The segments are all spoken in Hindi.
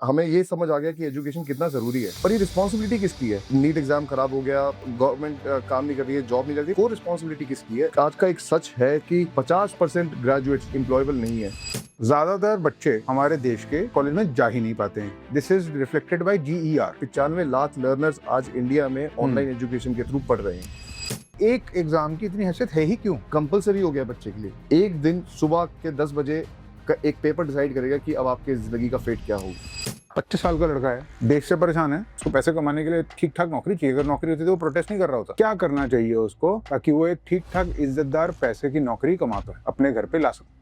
हमें ये समझ आ गया कि एजुकेशन कितना जरूरी है, पर ये रिस्पॉन्सिबिलिटी किसकी है? नीट एग्जाम खराब हो गया, गवर्नमेंट काम नहीं कर रही है, जॉब नहीं लग रही, को रिस्पॉन्सिबिलिटी किसकी है? आज का एक सच है कि 50% ग्रेजुएट्स एम्प्लॉयबल नहीं है। ज्यादातर बच्चे हमारे देश के कॉलेज में जा ही नहीं पाते हैं। This is reflected by GER। 95 lakh learners आज इंडिया में ऑनलाइन एजुकेशन के थ्रू पढ़ रहे हैं। एक एग्जाम की इतनी हैसियत है ही क्यों? कंपलसरी हो गया बच्चे के लिए। एक दिन सुबह के 10 बजे का एक पेपर डिसाइड करेगा कि अब आपकी जिंदगी का फेट क्या होगा। 25 साल का लड़का है, देश से परेशान है, उसको पैसे कमाने के लिए ठीक ठाक नौकरी चाहिए। अगर नौकरी होती तो वो प्रोटेस्ट नहीं कर रहा होता। क्या करना चाहिए उसको ताकि वो एक ठीक ठाक इज्जतदार पैसे की नौकरी कमा पाए, अपने घर पे ला सके?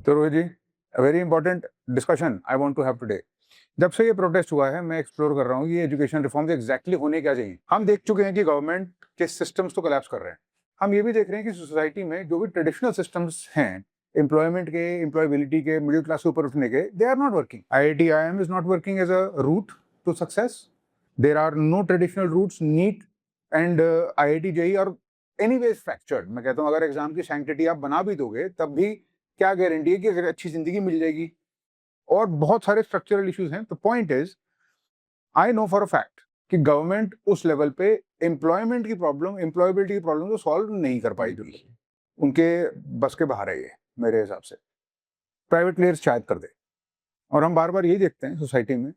तो Rohit ji, very important discussion I want to have today. जब से ये प्रोटेस्ट हुआ है, मैं एक्सप्लोर कर रहा हूँ कि ये एजुकेशन रिफॉर्म्स एग्जैक्टली होने क्या चाहिए। हम देख चुके हैं कि गवर्नमेंट के सिस्टम्स तो कोलैप्स कर रहे हैं। हम ये भी देख रहे हैं कि सोसाइटी में जो भी ट्रेडिशनल सिस्टम्स हैं, एम्प्लॉयमेंट के, एम्प्लॉयबिलिटी के, मिडिल क्लास के ऊपर उठने के, they are not working. IIT IIM is not working as a route to success. There are no traditional routes. NEET and IIT JEE और एनीवेज फ्रैक्चर्ड। मैं कहता हूँ अगर एग्जाम की सैंक्टिटी आप बना भी दोगे तब भी क्या गारंटी है कि अगर अच्छी जिंदगी मिल जाएगी? और बहुत सारे स्ट्रक्चरल इश्यूज हैं। तो point is, I know for a fact कि गवर्नमेंट उस लेवल पे एम्प्लॉयमेंट की प्रॉब्लम, एम्प्लॉयबिलिटी की प्रॉब्लम को सॉल्व नहीं कर पाई। उनके बस के बाहर है ये, मेरे हिसाब से। प्राइवेट प्लेयर्स शायद कर दे। और हम बार बार यही देखते हैं सोसाइटी में,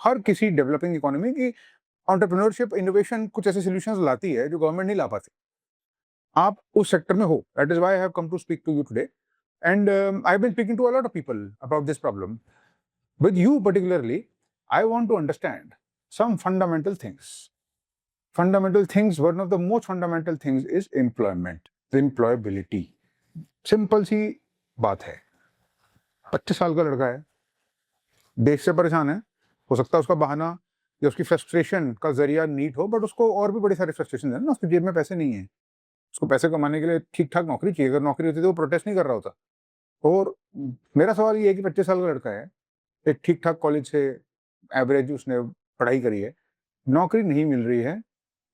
हर किसी डेवलपिंग इकोनॉमी की एंटरप्रेन्योरशिप, इनोवेशन कुछ ऐसे सॉल्यूशंस लाती है जो गवर्नमेंट नहीं ला पाती। आप उस सेक्टर में हो। That is why I have come to speak to you today. And I've been speaking to a lot of people about this problem. With you particularly, I want to understand some fundamental things. Fundamental things, one of the most fundamental things is employment, the employability. Simple सी बात है। 25 साल का लड़का है, देश से परेशान है। हो सकता है उसका बहाना या उसकी फ्रस्ट्रेशन का जरिया नीट हो, बट उसको और भी बड़े सारे फ्रस्ट्रेशन है ना। उसकी जेब में पैसे नहीं है, उसको पैसे कमाने के लिए ठीक ठाक नौकरी चाहिए। अगर नौकरी होती तो वो प्रोटेस्ट नहीं कर रहा होता। और मेरा सवाल ये है कि 25 साल का लड़का है, एक ठीक ठाक कॉलेज से एवरेज उसने पढ़ाई करी है, नौकरी नहीं मिल रही है,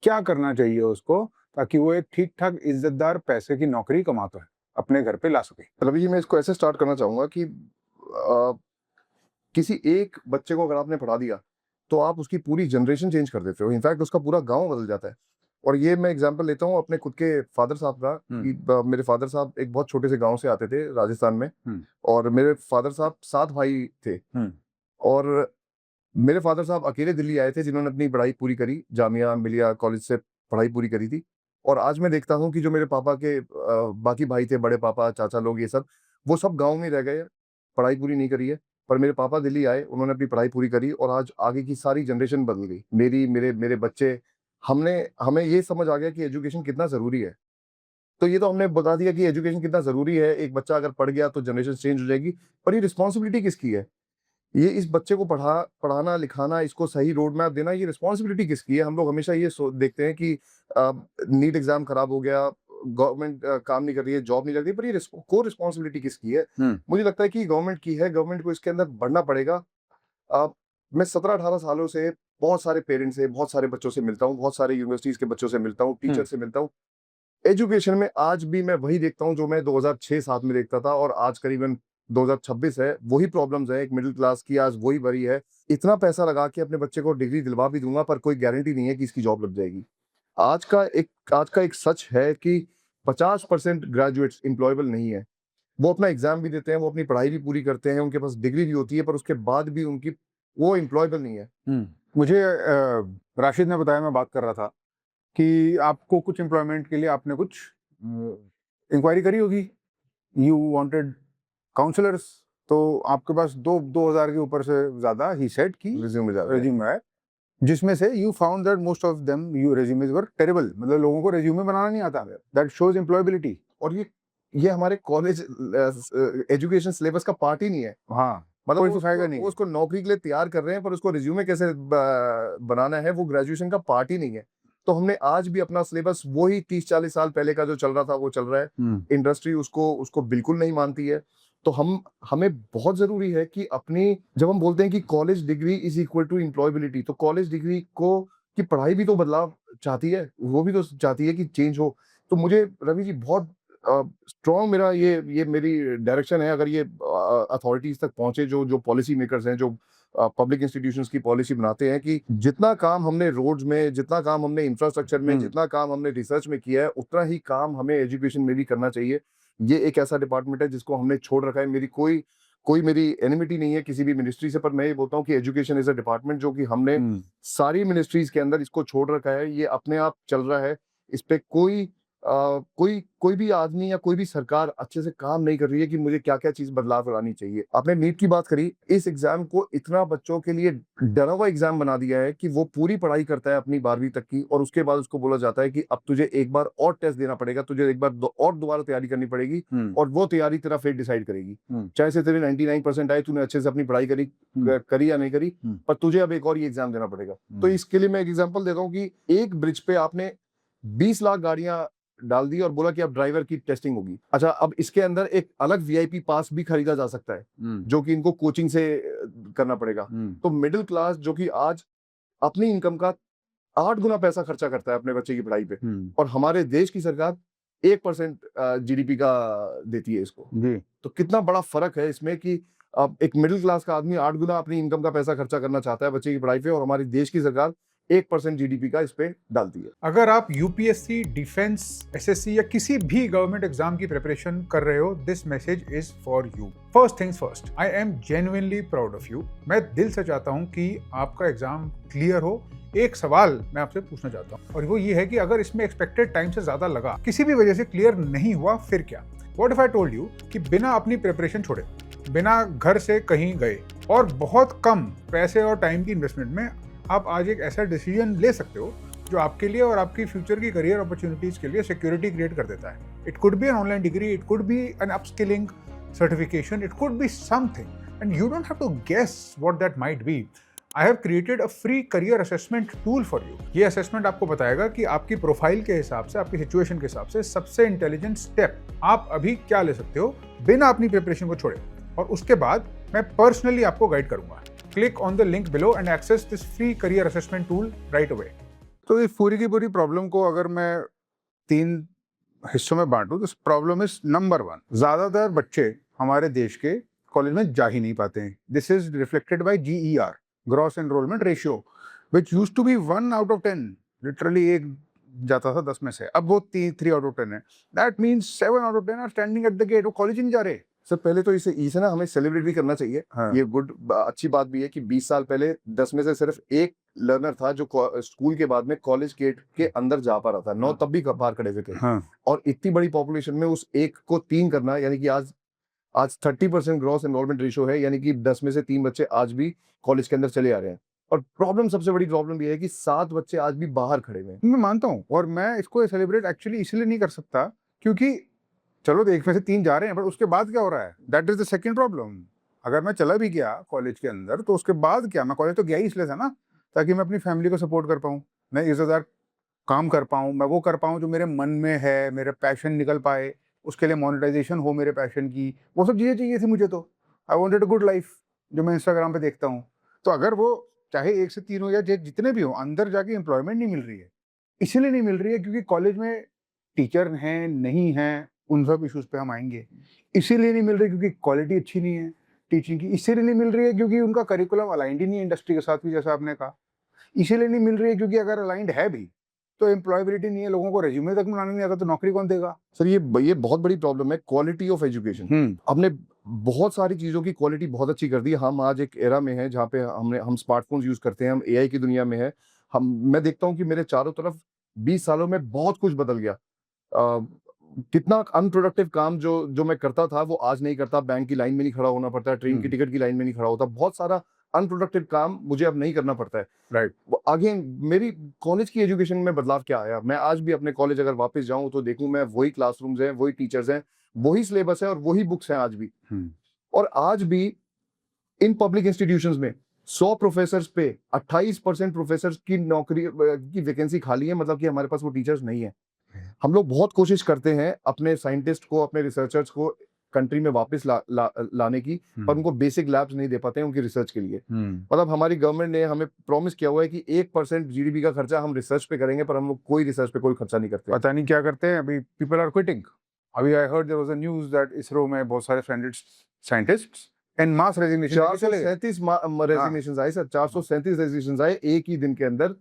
क्या करना चाहिए उसको ताकि वो एक ठीक ठाक इज्जतदार पैसे की नौकरी कमाता है, अपने घर पे ला सके? रवि जी, मैं इसको ऐसे स्टार्ट करना चाहूंगा कि किसी एक बच्चे को अगर आपने पढ़ा दिया तो आप उसकी पूरी जनरेशन चेंज कर देते हो। इनफैक्ट उसका पूरा गांव बदल जाता है। और ये मैं एग्जांपल लेता हूँ अपने खुद के फादर साहब का कि मेरे फादर साहब एक बहुत छोटे से गांव से आते थे राजस्थान में। और मेरे फादर साहब 7 भाई थे। और मेरे फादर साहब अकेले दिल्ली आए थे जिन्होंने अपनी पढ़ाई पूरी करी, जामिया मिलिया कॉलेज से पढ़ाई पूरी करी थी। और आज मैं देखता हूँ कि जो मेरे पापा के बाकी भाई थे, बड़े पापा, चाचा लोग, ये सब वो सब गांव में रह गए, पढ़ाई पूरी नहीं करी है। पर मेरे पापा दिल्ली आए, उन्होंने अपनी पढ़ाई पूरी करी और आज आगे की सारी जनरेशन बदल गई। मेरी मेरे मेरे बच्चे, हमने हमें ये समझ आ गया कि एजुकेशन कितना जरूरी है। तो ये तो हमने बता दिया कि एजुकेशन कितना जरूरी है, एक बच्चा अगर पढ़ गया तो जनरेशन चेंज हो जाएगी। पर ये रिस्पॉन्सिबिलिटी किसकी है? ये इस बच्चे को पढ़ाना लिखाना, इसको सही रोड मैप देना, ये रिस्पॉन्सिबिलिटी किसकी है? हम लोग हमेशा ये देखते हैं कि नीट एग्जाम खराब हो गया, गवर्नमेंट काम नहीं कर रही है, जॉब नहीं लग रही, पर ये को रिस्पॉन्सिबिलिटी किसकी है? मुझे लगता है कि गवर्नमेंट की है। गवर्नमेंट को इसके अंदर बढ़ना पड़ेगा। मैं 17-18 सालों से बहुत सारे पेरेंट्स से, बहुत सारे बच्चों से मिलता हूँ, बहुत सारे यूनिवर्सिटीज के बच्चों से मिलता हूँ, टीचर से मिलता हूँ। एजुकेशन में आज भी मैं वही देखता हूँ जो मैं 2006-7 में देखता था, और आज करीबन 2026 है, वही प्रॉब्लम्स है। एक मिडिल क्लास की आज वही बड़ी है। इतना पैसा लगा के अपने बच्चे को डिग्री दिलवा भी दूंगा, पर कोई गारंटी नहीं है कि इसकी जॉब लग जाएगी। आज का एक सच है कि 50% ग्रेजुएट्स एम्प्लॉयबल नहीं है। वो अपना एग्जाम भी देते हैं, वो अपनी पढ़ाई भी पूरी करते हैं, उनके पास डिग्री भी होती है, पर उसके बाद भी उनकी वो एम्प्लॉयबल नहीं है। मुझे राशिद ने बताया, मैं बात कर रहा था कि आपको कुछ एम्प्लॉयमेंट के लिए आपने कुछ इंक्वायरी करी होगी। यू वांटेड काउंसलर्स, तो आपके पास 2000 के ऊपर से ज्यादा ही सेड की रेज्यूमे है, जिसमें से you found that most of them you resumes were terrible. मतलब लोगों को रेज्यूमे बनाना नहीं आता। That shows employability. और ये हमारे कॉलेज एजुकेशन सिलेबस का पार्ट ही नहीं है। हाँ, मतलब कोई वो सिखाएगा उसको, नहीं। वो उसको नौकरी के लिए तैयार कर रहे हैं, पर उसको रिज्यूमे कैसे बनाना है वो ग्रेजुएशन का पार्ट ही नहीं है। तो हमने आज भी अपना सिलेबस वही 30-40 साल पहले का जो चल रहा था वो चल रहा है। इंडस्ट्री उसको उसको बिल्कुल नहीं मानती है। तो हमें बहुत जरूरी है कि अपनी, जब हम बोलते हैं कि college degree is equal to employability, तो कॉलेज डिग्री को की पढ़ाई भी तो बदलाव चाहती है, वो भी तो चाहती है कि चेंज हो। तो मुझे रवि जी बहुत स्ट्रॉन्ग मेरा ये मेरी डायरेक्शन है, अगर ये अथॉरिटीज तक पहुंचे, जो पॉलिसी मेकर्स हैं, जो पब्लिक इंस्टीट्यूशंस की पॉलिसी बनाते हैं, कि जितना काम हमने रोड्स में, जितना काम हमने इंफ्रास्ट्रक्चर में, जितना काम हमने रिसर्च में किया है, उतना ही काम हमें एजुकेशन में भी करना चाहिए। ये एक ऐसा डिपार्टमेंट है जिसको हमने छोड़ रखा है। मेरी कोई मेरी एनिमिटी नहीं है किसी भी मिनिस्ट्री से, पर मैं ये बोलता हूँ कि एजुकेशन इज अ डिपार्टमेंट जो कि हमने सारी मिनिस्ट्रीज के अंदर इसको छोड़ रखा है। ये अपने आप चल रहा है, इस पे कोई भी आदमी या कोई भी सरकार अच्छे से काम नहीं कर रही है कि मुझे क्या क्या चीज बदलाव लानी चाहिए। आपने नीट की बात करी, इस एग्जाम को इतना बच्चों के लिए डरा हुआ एग्जाम बना दिया है कि वो पूरी पढ़ाई करता है अपनी 12वीं तक की, और उसके बाद उसको बोला जाता है कि अब तुझे एक बार और टेस्ट देना पड़ेगा, तुझे एक बार और दोबारा तैयारी करनी पड़ेगी, और वो तैयारी तेरा फेट डिसाइड करेगी। चाहे से तेरे 99% आए, तूने अच्छे से अपनी पढ़ाई करी या नहीं करी, पर तुझे अब एक और ये एग्जाम देना पड़ेगा। तो इसके लिए मैं एक एग्जाम्पल देता हूँ कि एक ब्रिज पे आपने 20 लाख गाड़ियां डाल दी और बोला कि अब ड्राइवर की टेस्टिंग होगी। अच्छा, अब इसके अंदर एक अलग वीआईपी पास भी खरीदा जा सकता है, जो कि इनको कोचिंग से करना पड़ेगा। तो मिडिल क्लास जो कि आज अपनी इनकम का 8 गुना पैसा खर्चा करता है अपने बच्चे की पढ़ाई पे, और हमारे देश की सरकार 1% जीडीपी का देती है इसको। तो कितना बड़ा फर्क है इसमें कि अब एक मिडिल क्लास का आदमी 8 गुना अपनी इनकम का पैसा खर्चा करना चाहता है बच्चे की पढ़ाई पे, और हमारी देश की सरकार 1% जीडीपी का इस पे डालती है। अगर आप यूपीएससी, डिफेंस, एसएससी या किसी भी गवर्नमेंट एग्जाम की प्रिपरेशन कर रहे हो, this message is for you. First things first, I am genuinely proud of you. मैं दिल से चाहता हूं कि आपका एग्जाम क्लियर हो। एक सवाल मैं आपसे पूछना चाहता हूं, और वो ये है कि अगर इसमें एक्सपेक्टेड टाइम से ज्यादा लगा, किसी भी वजह से क्लियर नहीं हुआ, फिर क्या? What if I told you कि बिना अपनी प्रिपरेशन छोड़े, बिना घर से कहीं गए और बहुत कम पैसे और टाइम की इन्वेस्टमेंट में आप आज एक ऐसा डिसीजन ले सकते हो जो आपके लिए और आपकी फ्यूचर की करियर अपॉर्चुनिटीज के लिए सिक्योरिटी क्रिएट कर देता है। It could be an online degree, it could be an upskilling certification, it could be something and you don't have to guess what that might be. I have created a free career assessment tool for you. ये असेसमेंट आपको बताएगा कि आपकी प्रोफाइल के हिसाब से, आपकी सिचुएशन के हिसाब से सबसे इंटेलिजेंट स्टेप आप अभी क्या ले सकते हो बिना अपनी प्रिपरेशन को छोड़े, और उसके बाद मैं पर्सनली आपको गाइड करूंगा। Click on the link below and access this free career assessment tool right away. तो इस पूरी की पूरी प्रॉब्लम को अगर मैं 3 हिस्सों में बांटूं, तो प्रॉब्लम इज नंबर 1, ज्यादातर बच्चे हमारे देश के कॉलेज में जा ही नहीं पाते हैं। This is reflected by GER, gross enrolment ratio, which used to be 1 out of 10, literally एक जाता था 10 में से, अब वो 3 out of 10 है। That means 7 out of 10 are standing at the gate, वो कॉलेज ही नहीं जा रहे। सर, पहले तो इसे ना हमें सेलिब्रेट भी करना चाहिए। हाँ। ये अच्छी बात भी है कि 20 साल पहले 10 में से सिर्फ एक लर्नर था जो स्कूल के बाद में कॉलेज गेट के अंदर जा पा रहा था। 9 तब भी बाहर खड़े हुए थे। हाँ। और इतनी बड़ी पॉपुलेशन में उस एक को 3 करना, यानी कि आज 30% ग्रॉस एनरोलमेंट रेशियो है, यानी कि 10 में से 3 बच्चे आज भी कॉलेज के अंदर चले आ रहे हैं। और प्रॉब्लम, सबसे बड़ी प्रॉब्लम ये है कि 7 बच्चे आज भी बाहर खड़े हुए हैं। मैं मानता हूँ, और मैं इसको सेलिब्रेट एक्चुअली इसलिए नहीं कर सकता क्योंकि चलो तो 1 में से 3 जा रहे हैं, पर उसके बाद क्या हो रहा है, that is the second problem. अगर मैं चला भी गया कॉलेज के अंदर, तो उसके बाद क्या? मैं कॉलेज तो गया ही इसलिए था ना, ताकि मैं अपनी फैमिली को सपोर्ट कर पाऊँ, मैं इज्जतदार काम कर पाऊँ, मैं वो कर पाऊँ जो मेरे मन में है, मेरे पैशन निकल पाए, उसके लिए मोनेटाइजेशन हो मेरे पैशन की, वो सब चीज़ें चाहिए थी मुझे। तो I wanted a good life, जो मैं इंस्टाग्राम पे देखता हूँ। तो अगर वो चाहे 1 से 3 हो या जितने भी हो, अंदर जाके एम्प्लॉयमेंट नहीं मिल रही है, इसीलिए नहीं मिल रही है क्योंकि कॉलेज में टीचर हैं नहीं हैं, उन सब इश्यूज पे हम आएंगे। इसीलिए नहीं मिल रही क्योंकि क्वालिटी अच्छी नहीं है टीचिंग की। इसीलिए नहीं मिल रही है क्योंकि उनका करिकुलम अलाइंड ही नहीं है इंडस्ट्री के साथ भी, जैसा आपने कहा। इसीलिए नहीं मिल रही है क्योंकि अगर अलाइंड है भी तो एम्प्लॉयबिलिटी नहीं है, लोगों को रेज्यूमे तक बनाने नहीं आता, तो नौकरी कौन देगा? सर, ये बहुत बड़ी प्रॉब्लम है, क्वालिटी ऑफ एजुकेशन। हमने बहुत सारी चीजों की क्वालिटी बहुत अच्छी कर दी। हम आज एक एरा में हैं जहाँ पे हम स्मार्टफोन्स यूज करते हैं, हम एआई की दुनिया में है। मैं देखता हूँ कि मेरे चारों तरफ 20 सालों में बहुत कुछ बदल गया। कितना अनप्रोडक्टिव काम जो मैं करता था वो आज नहीं करता। बैंक की लाइन में नहीं खड़ा होना पड़ता है, ट्रेन की टिकट की लाइन में नहीं खड़ा होता। बहुत सारा अनप्रोडक्टिव काम मुझे अब नहीं करना पड़ता है। राइट। आगे मेरी कॉलेज की एजुकेशन में बदलाव क्या आया? मैं आज भी अपने कॉलेज अगर वापस जाऊं तो देखूं, मैं वही क्लासरूम्स हैं, वही टीचर्स हैं, वही सिलेबस है और वही बुक्स हैं आज भी। और आज भी इन पब्लिक इंस्टीट्यूशंस में 100 प्रोफेसर्स पे 28% प्रोफेसर्स की नौकरी की वैकेंसी खाली है, मतलब कि हमारे पास वो टीचर्स नहीं है। हम लोग बहुत कोशिश करते हैं अपने साइंटिस्ट को, अपने रिसर्चर्स को कंट्री में वापस लाने की, पर उनको बेसिक लैब्स नहीं दे पाते हैं उनकी रिसर्च के लिए। मतलब हमारी गवर्नमेंट ने हमें प्रॉमिस किया हुआ है कि 1% जीडीपी का खर्चा हम रिसर्च पे करेंगे, पर हम लोग कोई रिसर्च पे कोई खर्चा नहीं करते। पता नहीं क्या करते हैं अभी। People are quitting. अभी I heard there was a news that ISRO में बहुत सारे साइंटिस्ट्स एंड मास रेजिग्नेशन लेके चले गए। 437 रेजिग्नेशन आए सर, 437 रेजिग्नेशन आए एक ही दिन के अंदर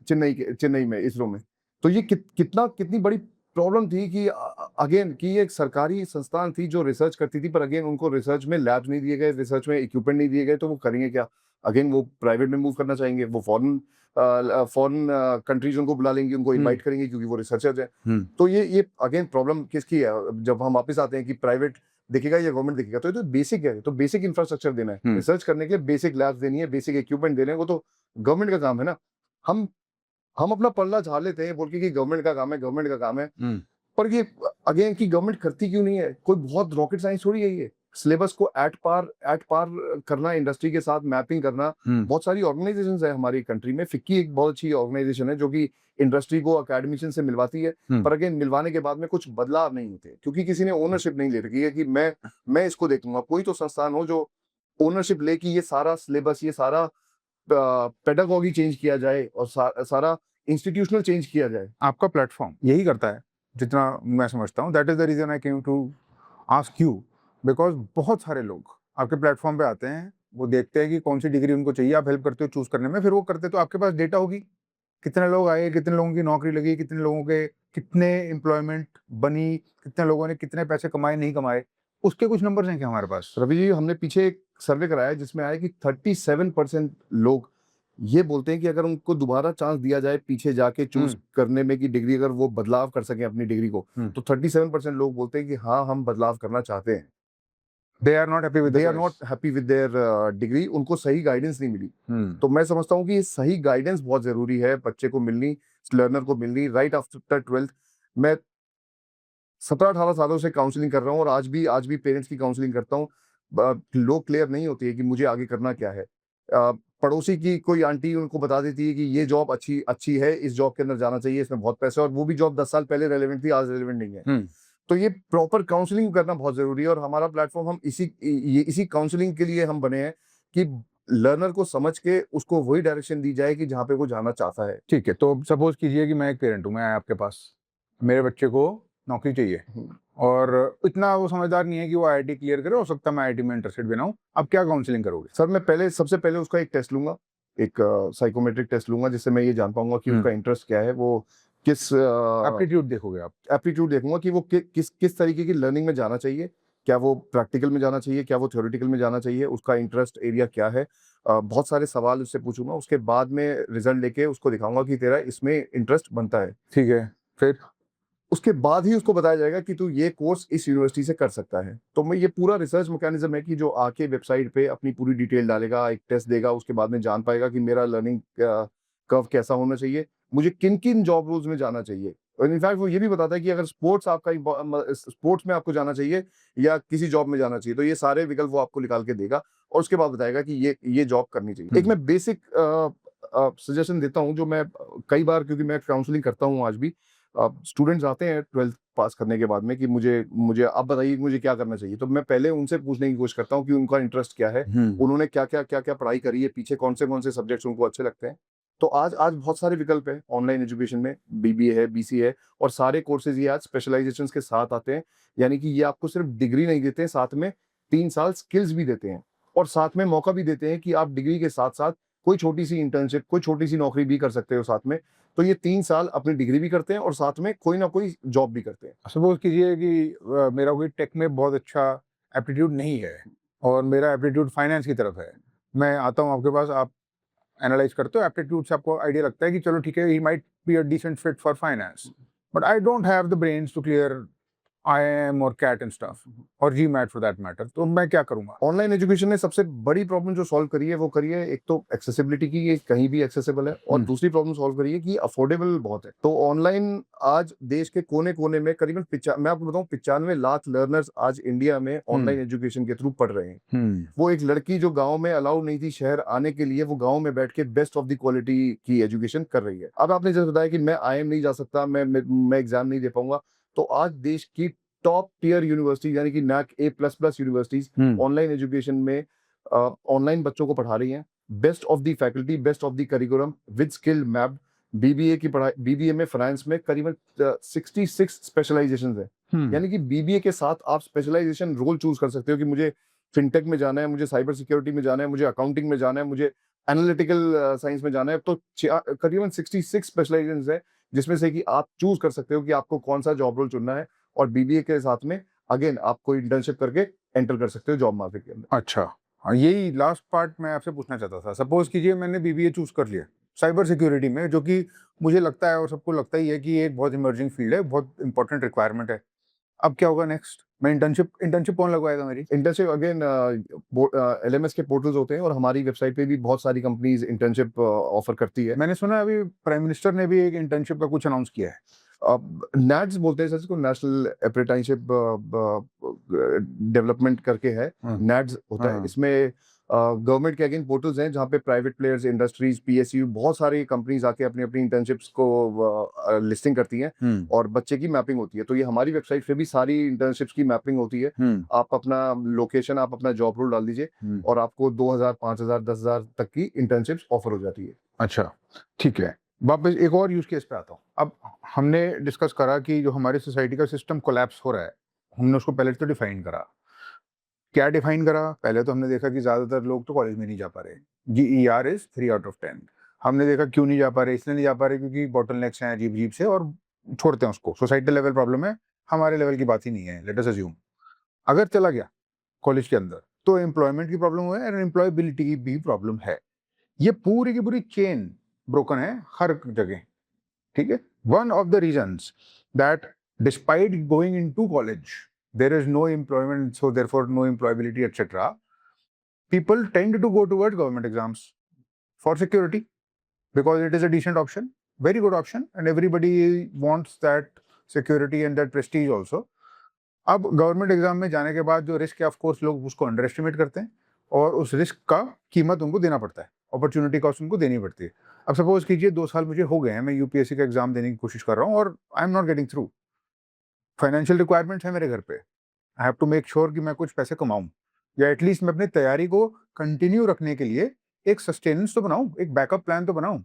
चेन्नई में इसरो में। तो ये कितनी बड़ी प्रॉब्लम थी कि अगेन कि ये एक सरकारी संस्थान थी जो रिसर्च करती थी, पर अगेन उनको रिसर्च में लैब्स नहीं दिए गए, रिसर्च में इक्विपमेंट नहीं दिए गए, तो वो करेंगे क्या? अगेन वो प्राइवेट में मूव करना चाहेंगे, वो फॉरेन कंट्रीज उनको बुला लेंगे, उनको इनवाइट करेंगे क्योंकि वो रिसर्चर्स हैं। तो ये अगेन प्रॉब्लम किसकी है? जब हम वापस आते हैं कि प्राइवेट देखेगा या गवर्नमेंट देखेगा, तो ये तो बेसिक है, तो बेसिक इंफ्रास्ट्रक्चर देना है, रिसर्च करने के लिए बेसिक लैब्स देनी है, बेसिक इक्विपमेंट देने हैं, वो तो गवर्नमेंट का काम है ना। हम अपना पल्ला झाड़ लेते हैं बोल के कि गवर्नमेंट का काम है, गवर्नमेंट का काम है, पर ये अगेन कि गवर्नमेंट करती क्यों नहीं है? कोई बहुत रॉकेट साइंस थोड़ी है ये। सिलेबस को एट पार करना, इंडस्ट्री के साथ मैपिंग करना, बहुत सारी ऑर्गेनाइजेशंस है हमारी कंट्री में। फिक्की एक बहुत अच्छी ऑर्गेनाइजेशन है जो कि इंडस्ट्री को अकेडमिशियन से मिलवाती है, पर अगेन मिलवाने के बाद में कुछ बदलाव नहीं होते क्योंकि किसी ने ओनरशिप नहीं ले रखी है कि मैं इसको देखूंगा। कोई तो संस्थान हो जो ओनरशिप ले कि ये सारा सिलेबस, ये सारा पेडागॉजी चेंज किया जाए और सारा इंस्टीट्यूशनल चेंज किया जाए। आपका प्लेटफॉर्म यही करता है जितना मैं समझता हूँ। That is the reason I came to ask you, because बहुत सारे लोग आपके प्लेटफॉर्म पे आते हैं, वो देखते हैं कि कौन सी डिग्री उनको चाहिए, आप हेल्प करते हो चूज करने में, फिर वो करते, तो आपके पास डेटा होगी कितने लोग आए, कितने लोगों की नौकरी लगी, कितने लोगों के कितने एम्प्लॉयमेंट बनी, कितने लोगों ने कितने पैसे कमाए नहीं कमाए, उसके कुछ नंबर्स हैं क्या हमारे पास? रवि जी, हमने पीछे एक सर्वे कराया जिसमें आया कि 37% लोग ये बोलते हैं कि अगर उनको दोबारा चांस दिया जाए पीछे जाके चूज करने में कि डिग्री अगर वो बदलाव कर सकें अपनी डिग्री को, तो 37% लोग बोलते हैं कि हाँ हम बदलाव करना चाहते हैं। They are not happy with their degree, उनको सही गाइडेंस नहीं मिली। तो मैं समझता हूँ कि ये सही गाइडेंस बहुत जरूरी है बच्चे को मिलनी, लर्नर को मिलनी राइट आफ्टर 12th। मैं 17-18 सालों से काउंसलिंग कर रहा हूँ और आज भी पेरेंट्स की काउंसलिंग करता हूँ। लोग क्लियर नहीं होती है कि मुझे आगे करना क्या है। पड़ोसी की कोई आंटी उनको बता देती है कि ये जॉब अच्छी है, इस जॉब के अंदर जाना चाहिए, इसमें बहुत पैसे, और वो भी जॉब 10 साल पहले रेलेवेंट थी, आज रेलेवेंट नहीं है। तो ये प्रॉपर काउंसलिंग करना बहुत जरूरी है और हमारा प्लेटफॉर्म हम इसी काउंसलिंग के लिए हम बने हैं कि लर्नर को समझ के उसको वही डायरेक्शन दी जाए कि जहाँ पे वो जाना चाहता है। ठीक है, तो सपोज कीजिए कि मैं एक पेरेंट हूँ, मैं आया आपके पास, मेरे बच्चे को नौकरी चाहिए और इतना वो समझदार नहीं है कि वो आईआईटी क्लियर करे, हो सकता है मैं आईआईटी में इंटरेस्टेड भी ना हूँ, अब क्या काउंसलिंग करोगे? सर मैं सबसे पहले उसका एक टेस्ट लूंगा, एक साइकोमेट्रिक टेस्ट लूंगा, जिससे मैं ये जान पाऊंगा कि उसका इंटरेस्ट क्या है, वो किस एप्टीट्यूड देखोगे आप? एप्टीट्यूड देखूंगा कि वो किस तरीके की लर्निंग में जाना चाहिए, क्या वो प्रैक्टिकल में जाना चाहिए, क्या वो थ्योरेटिकल में जाना चाहिए, उसका इंटरेस्ट एरिया क्या है। बहुत सारे सवाल उससे पूछूंगा, उसके बाद में रिजल्ट लेके उसको दिखाऊंगा कि तेरा इसमें इंटरेस्ट बनता है। ठीक है, फिर उसके बाद ही उसको बताया जाएगा कि तू ये कोर्स इस यूनिवर्सिटी से कर सकता है। तो मैं ये पूरा रिसर्च मैकेनिज्म है कि जो आके वेबसाइट पे अपनी पूरी डिटेल डालेगा, एक टेस्ट देगा, उसके बाद में जान पाएगा कि मेरा लर्निंग कर्व कैसा होना चाहिए, मुझे किन किन जॉब रोल्स में जाना चाहिए। और इनफैक्ट वो ये भी बताता है कि अगर स्पोर्ट्स में आपको जाना चाहिए या किसी जॉब में जाना चाहिए, तो ये सारे विकल्प वो आपको निकाल के देगा और उसके बाद बताएगा कि ये जॉब करनी चाहिए। एक मैं बेसिक सजेशन देता हूँ जो मैं कई बार, क्योंकि मैं काउंसलिंग करता हूँ आज भी, स्टूडेंट्स आते हैं 12th पास करने के बाद में कि मुझे आप बताइए मुझे क्या करना चाहिए। तो मैं पहले उनसे पूछने की कोशिश करता हूँ कि उनका इंटरेस्ट क्या है, उन्होंने क्या पढ़ाई करी है, पीछे कौन से सब्जेक्ट्स उनको अच्छे लगते हैं। तो आज बहुत सारे विकल्प है ऑनलाइन एजुकेशन में, बीबीए है, बीसीए है, और सारे कोर्सेज ये आज स्पेशलाइजेशन के साथ आते हैं। यानी कि ये आपको सिर्फ डिग्री नहीं देते हैं, साथ में 3 साल स्किल्स भी देते हैं और साथ में मौका भी देते हैं कि आप डिग्री के साथ साथ कोई छोटी सी इंटर्नशिप, कोई छोटी सी नौकरी भी कर सकते हो साथ में। तो ये 3 साल अपनी डिग्री भी करते हैं और साथ में कोई ना कोई जॉब भी करते हैं। सपोज कीजिए कि मेरा कोई टेक में बहुत अच्छा एप्टीट्यूड नहीं है और मेरा एप्टीट्यूड फाइनेंस की तरफ है, मैं आता हूँ आपके पास, आप एनालाइज करते हो एप्टीट्यूड से, आपको आइडिया लगता है कि चलो ठीक है, he might be a decent fit for finance, but I don't have the brains to clear IIM और कैट एंड स्टफ और GMAT फॉर दैट मैटर, तो मैं क्या करूंगा? ऑनलाइन एजुकेशन ने सबसे बड़ी प्रॉब्लम जो सॉल्व करी है वो करी है, एक तो एक्सेसिबिलिटी की, ये कहीं भी एक्सेसिबल है, और दूसरी प्रॉब्लम सॉल्व करी है कि अफोर्डेबल बहुत है। तो ऑनलाइन आज देश के कोने कोने में करीबन मैं आपको बताऊं 95 लाख लर्नर्स आज इंडिया में ऑनलाइन एजुकेशन के थ्रू पढ़ रहे हैं। वो एक लड़की जो गाँव में अलाउ नहीं थी शहर आने के लिए, वो गाँव में बैठ के बेस्ट ऑफ द क्वालिटी की एजुकेशन कर रही है। अब आपने जैसे बताया कि मैं IIM नहीं जा सकता, मैं एग्जाम नहीं दे पाऊंगा, तो आज देश की टॉप टियर यूनिवर्सिटी यानी कि NAC A++ universities online education में ऑनलाइन बच्चों को पढ़ा रही हैं। Best of the faculty, best of the curriculum with skill mapped. BBA की पढ़ाई, बीबीए में फाइनेंस में करीबन 66 स्पेशलाइजेशंस है। यानी कि बीबीए के साथ आप स्पेशलाइजेशन रोल चूज कर सकते हो कि मुझे फिनटेक में जाना है, मुझे साइबर सिक्योरिटी में जाना है, मुझे अकाउंटिंग में जाना है, मुझे एनालिटिकल साइंस में जाना है। तो करीबन 66 स्पेशलाइजेशंस है जिसमें से कि आप चूज कर सकते हो कि आपको कौन सा जॉब रोल चुनना है, और बीबीए के साथ में अगेन आप कोई इंटर्नशिप करके एंटर कर सकते हो जॉब मार्केट के अंदर। अच्छा, हाँ, यही लास्ट पार्ट मैं आपसे पूछना चाहता था। सपोज कीजिए मैंने बीबीए चूज कर लिया साइबर सिक्योरिटी में, जो कि मुझे लगता है और सबको लगता ही है कि ये एक बहुत इमर्जिंग फील्ड है, बहुत इंपॉर्टेंट रिक्वायरमेंट है। अब क्या होगा नेक्स्ट? मैं इंटर्नशिप कौन लगवाएगा मेरी? इंटर्नशिप अगेन एलएमएस के पोर्टल्स होते हैं, और हमारी वेबसाइट पे भी बहुत सारी कंपनीज इंटर्नशिप ऑफर करती है। मैंने सुना है अभी प्राइम मिनिस्टर ने भी एक इंटर्नशिप का कुछ अनाउंस किया है। अब नैट्स बोलते हैं सर इसको, नेशनल अप्रेंटिसशिप डेवलपमेंट करके है, नैट्स होता है। हाँ। इसमें गवर्नमेंट के अगेन पोर्टल्स हैं जहाँ पे प्राइवेट प्लेयर्स, इंडस्ट्रीज, पीएसयू, बहुत सारी कंपनीज आके अपनी अपनी इंटर्नशिप्स को लिस्टिंग करती हैं और बच्चे की मैपिंग होती है। तो ये हमारी वेबसाइट पे भी सारी इंटर्नशिप्स की मैपिंग होती है। आप अपना लोकेशन, आप अपना जॉब रोल डाल दीजिए और आपको 2000, 5000, 10,000 तक की इंटर्नशिप्स ऑफर हो जाती है। अच्छा, ठीक है। वापस एक और यूज केस पे आता हूँ। अब हमने डिस्कस करा कि जो हमारी सोसाइटी का सिस्टम कोलैप्स हो रहा है, हमने उसको पहले तो डिफाइन करा। क्या डिफाइन करा? पहले तो हमने देखा कि ज्यादातर लोग तो कॉलेज में नहीं जा पा रहे। GER is 3 out of 10। हमने देखा क्यों नहीं जा पा रहे, इसलिए नहीं जा पा रहे क्योंकि बॉटलनेक्स हैं अजीब अजीब से, और छोड़ते हैं उसको। सोसाइटी लेवल प्रॉब्लम है, हमारे लेवल की बात ही नहीं है, लेट अस अज्यूम। अगर चला गया कॉलेज के अंदर तो एम्प्लॉयमेंट की प्रॉब्लम है और एम्प्लॉयबिलिटी की भी प्रॉब्लम है। ये पूरी की पूरी चेन ब्रोकन है हर जगह, ठीक है। One of the reasons that despite going into college there is no employment, so therefore no employability, etc. People tend to go towards government exams for security because it is a decent option, very good option, and everybody wants that security and that prestige also. अब गवर्नमेंट एग्जाम में जाने के बाद जो रिस्क है, ऑफ कोर्स लोग उसको अंडर एस्टिमेट करते हैं और उस रिस्क का कीमत उनको देना पड़ता है, अपॉर्चुनिटी कॉस्ट उनको देनी पड़ती है। अब सपोज कीजिए 2 साल मुझे हो गए हैं, मैं यूपीएससी का एग्जाम देने की कोशिश कर रहा हूँ और I am not getting through. Financial requirements है मेरे घर पे, I have to make sure कि मैं कुछ पैसे कमाऊं, या एटलीस्ट मैं अपनी तैयारी को कंटिन्यू रखने के लिए एक सस्टेनेंस तो बनाऊं, एक बैकअप प्लान तो बनाऊं।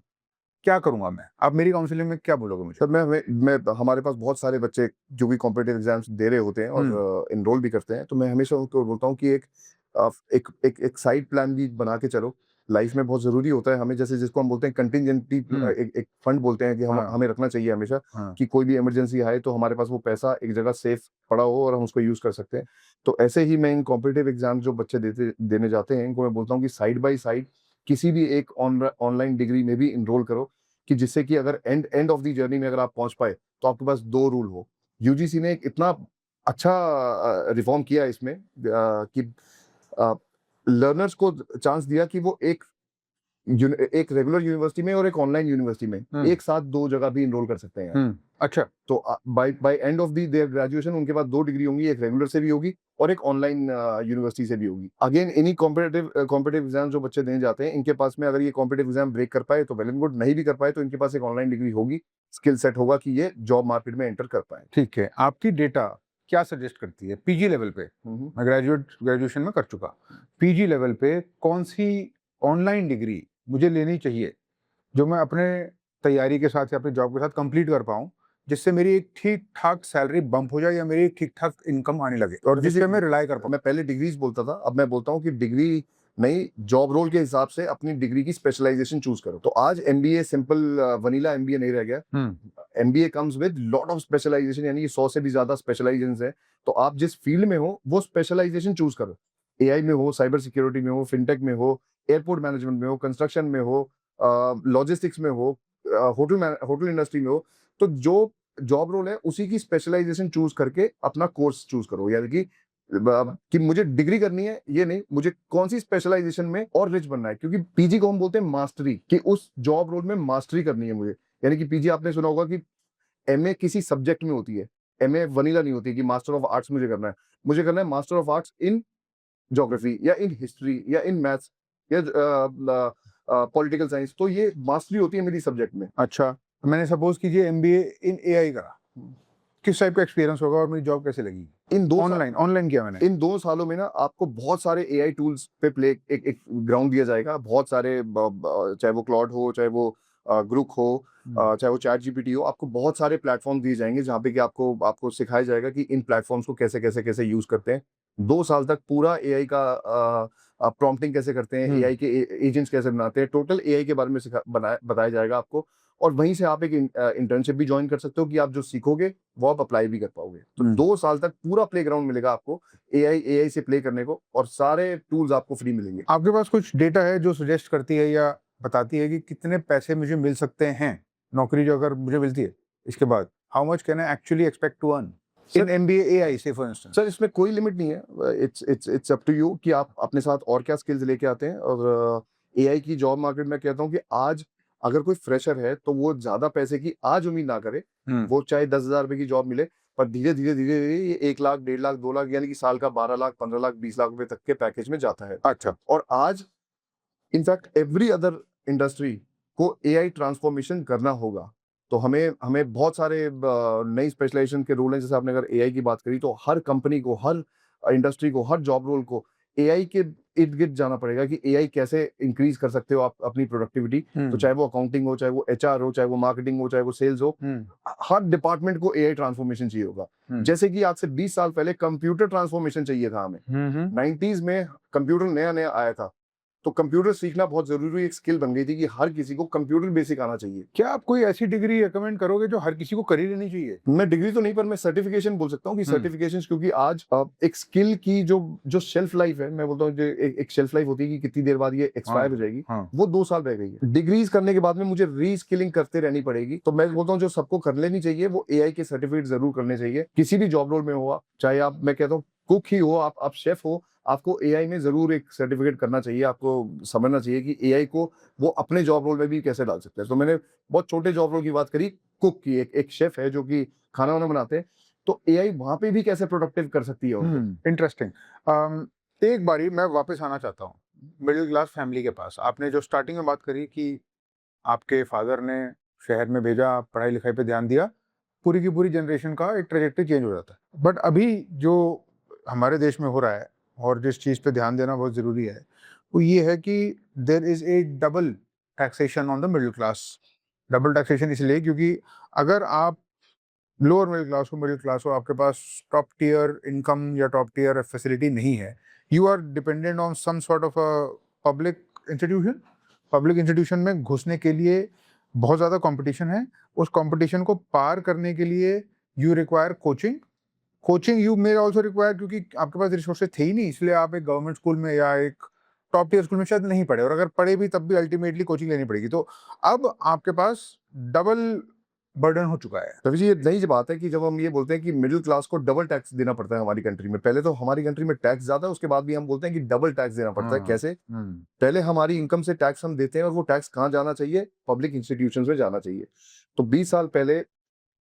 क्या करूंगा मैं? आप मेरी काउंसलिंग में क्या बोलोगे मुझे? सर मैं हमारे पास बहुत सारे बच्चे जो भी कॉम्पिटिटिव एग्जाम्स दे रहे होते हैं और इनरोल भी करते हैं, तो मैं हमेशा उनको बोलता हूँ कि एक साइड प्लान भी बना के चलो। लाइफ में बहुत जरूरी होता है हमें, जैसे जिसको हम बोलते हैं कंटिजेंसी, एक फंड बोलते हैं कि हमें रखना चाहिए हमेशा, कि कोई भी इमरजेंसी आए तो हमारे पास वो पैसा एक जगह सेफ पड़ा हो और हम उसको यूज कर सकते हैं। तो ऐसे ही मैं इन कॉम्पिटिटिव एग्जाम जो बच्चे देने जाते हैं, इनको मैं बोलता हूँ कि साइड बाई साइड किसी भी एक ऑनलाइन डिग्री में भी इनरोल करो, कि जिससे कि अगर एंड ऑफ द जर्नी में अगर आप पहुंच पाए तो आपके पास 2 रूल हो। यूजीसी ने एक इतना अच्छा रिफॉर्म किया इसमें कि लर्नर्स को चांस दिया कि वो एक रेगुलर यूनिवर्सिटी में और एक ऑनलाइन यूनिवर्सिटी में एक साथ 2 जगह भी इनरोल कर सकते हैं। अच्छा, तो by end of their graduation उनके पास 2 डिग्री होंगी, एक रेगुलर से भी होगी और एक ऑनलाइन यूनिवर्सिटी से भी होगी। अगेन इन्हीं कॉम्पिटिटिव एग्जाम जो बच्चे देने जाते हैं, इनके पास में अगर ये कॉम्पिटिटिव एग्जाम ब्रेक कर पाए तो वेल एंड गुड, नहीं भी कर पाए तो इनके पास एक ऑनलाइन डिग्री होगी, स्किल सेट होगा कि ये जॉब मार्केट में एंटर कर पाए। ठीक है। आपकी डेटा क्या सजेस्ट करती है पीजी लेवल पे? मैं ग्रेजुएशन में कर चुका, पीजी लेवल पे कौन सी ऑनलाइन डिग्री मुझे लेनी चाहिए जो मैं अपने तैयारी के साथ या अपने जॉब के साथ कंप्लीट कर पाऊं, जिससे मेरी एक ठीक ठाक सैलरी बम्प हो जाए या मेरी ठीक ठाक इनकम आने लगे और जिस पे मैं रिलाई कर पाऊं? मैं पहले डिग्रीज बोलता था, अब मैं बोलता हूँ कि डिग्री नहीं, जॉब रोल के हिसाब से अपनी डिग्री की स्पेशलाइजेशन चूज करो। तो आज एमबीए सिंपल वनीला एमबीए नहीं रह गया। MBA comes with lot of specialisation, यानी 100 से भी ज्यादा स्पेशलाइजेशंस है। तो आप जिस फील्ड में हो वो स्पेशलाइजेशन चूज करो, एआई में हो, साइबर सिक्योरिटी में हो, फिनटेक में हो, एयरपोर्ट मैनेजमेंट में हो, कंस्ट्रक्शन में हो, लॉजिस्टिक्स में हो, होटल इंडस्ट्री में हो। तो जो जॉब रोल है उसी की स्पेशलाइजेशन चूज करके अपना कोर्स चूज करो, यानी कि मुझे डिग्री करनी है ये नहीं, मुझे कौन सी स्पेशलाइजेशन में और रिच बनना है। क्योंकि पीजी को हम बोलते हैं मास्टरी, कि उस जॉब रोल में मास्टरी करनी है मुझे। यानी कि पीजी आपने सुना होगा कि एमए किसी सब्जेक्ट में होती है, एमए वनीला नहीं होती कि मास्टर ऑफ आर्ट्स मुझे करना है। मुझे करना है master of arts in geography या इन हिस्ट्री या इन मैथ्स या पॉलिटिकल साइंस। तो ये मास्टरी होती है मेरी सब्जेक्ट में। अच्छा, मैंने सपोज कीजिए एमबीए इन एआई करा, किस टाइप का एक्सपीरियंस होगा और मेरी जॉब कैसे लगी? इन 2 ऑनलाइन किया मैंने। इन 2 सालों में ना आपको बहुत सारे एआई टूल्स पे एक ग्राउंड दिया जाएगा। बहुत सारे चाहे वो क्लॉड हो, चाहे वो ग्रुक हो, चाहे वो चैट जीपीटी हो, आपको बहुत सारे प्लेटफॉर्म दिए जाएंगे जहाँ पे कि आपको सिखाया जाएगा कि इन प्लेटफॉर्म्स को कैसे कैसे कैसे यूज करते हैं। 2 साल तक पूरा एआई का प्रॉम्प्टिंग कैसे करते हैं, एआई के एजेंट्स कैसे बनाते हैं, टोटल एआई के बारे में बताया जाएगा आपको। और वहीं से आप एक इंटर्नशिप भी ज्वाइन कर सकते हो कि आप जो सीखोगे वो आप अप्लाई भी कर पाओगे। तो 2 साल तक पूरा प्लेग्राउंड मिलेगा आपको एआई से प्ले करने को, और सारे टूल्स आपको फ्री मिलेंगे। आपके पास कुछ डेटा है जो सजेस्ट करती है या बताती है कि कितने पैसे मुझे मिल सकते हैं नौकरी जो अगर मुझे मिलती है इसके बाद, how much can I actually expect to earn in MBA AI से फॉर इंस्टेंस? सर इसमें कोई लिमिट नहीं है, इट्स अप टू यू कि आप अपने साथ और क्या स्किल्स लेके आते हैं। और एआई की जॉब मार्केट में कहता हूँ कि आज अगर कोई फ्रेशर है तो वो ज्यादा पैसे की आज उम्मीद ना करे। वो चाहे 10,000 रुपए की जॉब मिले, पर धीरे धीरे धीरे धीरे ये 1 लाख, 1.5 लाख, 2 लाख, यानी कि साल का 12 लाख, 15 लाख, 20 लाख रुपए तक के पैकेज में जाता है। अच्छा। और आज इनफैक्ट एवरी अदर इंडस्ट्री को एआई ट्रांसफॉर्मेशन करना होगा। तो हमें बहुत सारे नई स्पेशलाइजेशन के रोल हैं। जैसे आपने अगर एआई की बात करी तो हर कंपनी को, हर इंडस्ट्री को, हर जॉब रोल को एआई के इर्द गिर्द जाना पड़ेगा कि एआई कैसे इंक्रीज कर सकते हो आप अपनी प्रोडक्टिविटी। तो चाहे वो अकाउंटिंग हो, चाहे वो एचआर हो, चाहे वो मार्केटिंग हो, चाहे वो सेल्स हो, हर डिपार्टमेंट को एआई ट्रांसफॉर्मेशन चाहिए होगा। जैसे कि आज से 20 साल पहले कंप्यूटर ट्रांसफॉर्मेशन चाहिए था हमें। 90s में कंप्यूटर नया नया आया था, तो कंप्यूटर सीखना बहुत जरूरी एक स्किल बन गई थी कि हर किसी को कंप्यूटर बेसिक आना चाहिए। क्या आप कोई ऐसी डिग्री रिकमेंड करोगे जो हर किसी को कर ही लेनी चाहिए? मैं डिग्री तो नहीं, पर मैं सर्टिफिकेशन बोल सकता हूँ कि सर्टिफिकेशन, क्योंकि आज एक स्किल की जो शेल्फ लाइफ है, मैं बोलता हूँ एक शेल्फ लाइफ होती है कि कितनी देर बाद ये एक्सपायर हो जाएगी, वो 2 साल रह गई है। डिग्रीज करने के बाद में मुझे री स्किलिंग करते रहनी पड़ेगी। तो मैं बोलता हूँ जो सबको कर लेनी चाहिए वो एआई के सर्टिफिकेट जरूर करने चाहिए, किसी भी जॉब रोल में हो। चाहे आप, मैं कहता हूँ कुक ही हो, आप शेफ हो, आपको एआई में जरूर एक सर्टिफिकेट करना चाहिए। आपको समझना चाहिए कि एआई को वो अपने जॉब रोल में भी कैसे डाल सकते हैं। तो मैंने बहुत छोटे जॉब रोल की बात करी, कुक की, एक शेफ है जो कि खाना वाना बनाते हैं, तो एआई वहां पे भी कैसे प्रोडक्टिव कर सकती है उनको। इंटरेस्टिंग। एक बारी मैं वापस आना चाहता हूँ मिडिल क्लास फैमिली के पास। आपने जो स्टार्टिंग में बात करी कि आपके फादर ने शहर में भेजा, पढ़ाई लिखाई पे ध्यान दिया, पूरी की पूरी जनरेशन का एक ट्रेजेक्टरी चेंज हो जाता है। बट अभी जो हमारे देश में हो रहा है और जिस चीज़ पे ध्यान देना बहुत ज़रूरी है वो ये है कि there is a double taxation on the middle class. Double taxation इसलिए क्योंकि अगर आप लोअर मिडिल क्लास हो, आपके पास टॉप टियर इनकम या टॉप टियर फैसिलिटी नहीं है, you are dependent on some sort of a public institution. Public institution में घुसने के लिए बहुत ज़्यादा कंपटीशन है। उस कंपटीशन को पार करने के लिए you require coaching you may also require, क्योंकि आपके पास रिसोर्सेज थे ही नहीं, इसलिए आप एक गवर्नमेंट स्कूल में या एक टॉप टियर स्कूल में शायद नहीं पढ़े, और अगर पढ़े भी तब भी अल्टीमेटली कोचिंग लेनी पड़ेगी। तो अब आपके पास डबल बर्डन हो चुका है। रवि जी, ये नई बात है कि जब हम ये बोलते हैं कि मिडिल क्लास को डबल टैक्स देना पड़ता है हमारी कंट्री में। पहले तो हमारी कंट्री में टैक्स ज्यादा है, उसके बाद भी हम बोलते हैं कि डबल टैक्स देना पड़ता है। कैसे? पहले हमारी इनकम से टैक्स हम देते हैं, और वो टैक्स कहाँ जाना चाहिए? पब्लिक इंस्टीट्यूशंस में जाना चाहिए। तो 20 साल पहले